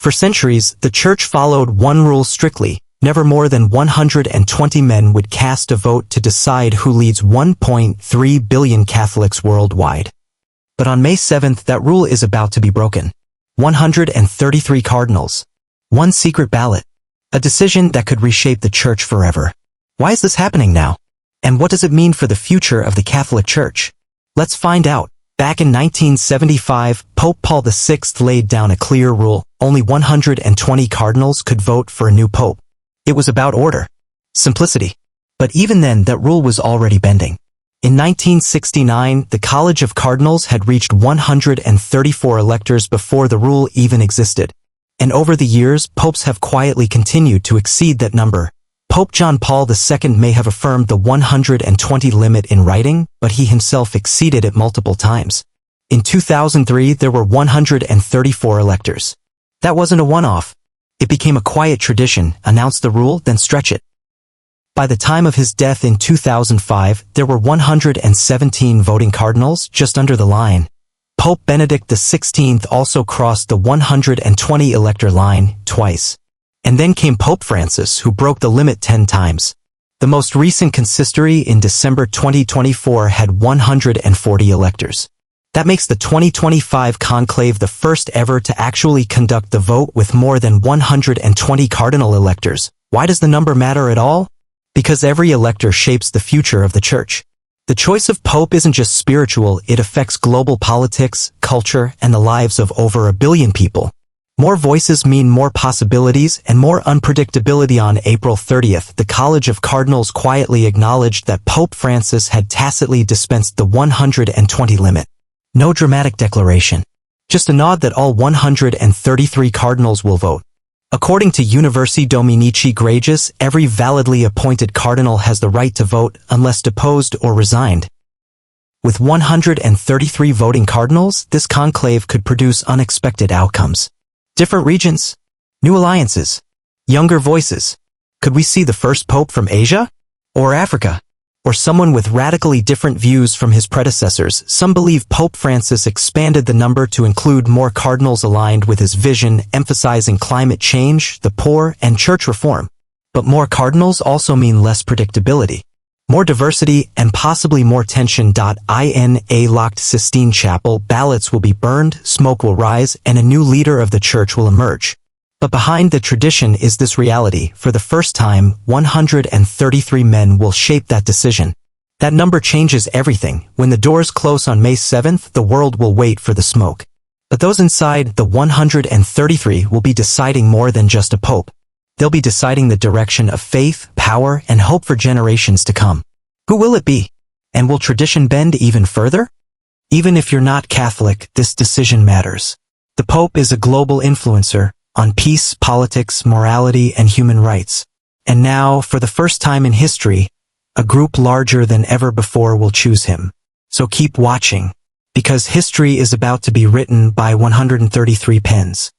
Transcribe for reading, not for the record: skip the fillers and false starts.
For centuries, the Church followed one rule strictly: never more than 120 men would cast a vote to decide who leads 1.3 billion Catholics worldwide. But on May 7th, that rule is about to be broken. 133 cardinals. One secret ballot. A decision that could reshape the Church forever. Why is this happening now? And what does it mean for the future of the Catholic Church? Let's find out. Back in 1975, Pope Paul VI laid down a clear rule: only 120 cardinals could vote for a new pope. It was about order, simplicity. But even then, that rule was already bending. In 1969, the College of Cardinals had reached 134 electors before the rule even existed. And over the years, popes have quietly continued to exceed that number. Pope John Paul II may have affirmed the 120 limit in writing, but he himself exceeded it multiple times. In 2003, there were 134 electors. That wasn't a one-off. It became a quiet tradition: announce the rule, then stretch it. By the time of his death in 2005, there were 117 voting cardinals, just under the line. Pope Benedict XVI also crossed the 120 elector line twice. And then came Pope Francis, who broke the limit 10 times. The most recent consistory in December 2024 had 140 electors. That makes the 2025 conclave the first ever to actually conduct the vote with more than 120 cardinal electors. Why does the number matter at all? Because every elector shapes the future of the Church. The choice of pope isn't just spiritual, it affects global politics, culture, and the lives of over 1 billion people. More voices mean more possibilities and more unpredictability. On April 30th, the College of Cardinals quietly acknowledged that Pope Francis had tacitly dispensed the 120 limit. No dramatic declaration. Just a nod that all 133 cardinals will vote. According to Universi Dominici Gregis, every validly appointed cardinal has the right to vote unless deposed or resigned. With 133 voting cardinals, this conclave could produce unexpected outcomes. Different regions, new alliances, younger voices. Could we see the first pope from Asia? Or Africa? Or someone with radically different views from his predecessors? Some believe Pope Francis expanded the number to include more cardinals aligned with his vision, emphasizing climate change, the poor, and church reform. But more cardinals also mean less predictability, more diversity, and possibly more tension. In a locked Sistine Chapel, ballots will be burned, smoke will rise, and a new leader of the Church will emerge. But behind the tradition is this reality: for the first time, 133 men will shape that decision. That number changes everything. When the doors close on May 7th, the world will wait for the smoke. But those inside the 133 will be deciding more than just a pope. They'll be deciding the direction of faith, power, and hope for generations to come. Who will it be? And will tradition bend even further? Even if you're not Catholic, this decision matters. The Pope is a global influencer on peace, politics, morality, and human rights. And now, for the first time in history, a group larger than ever before will choose him. So keep watching, because history is about to be written by 133 pens.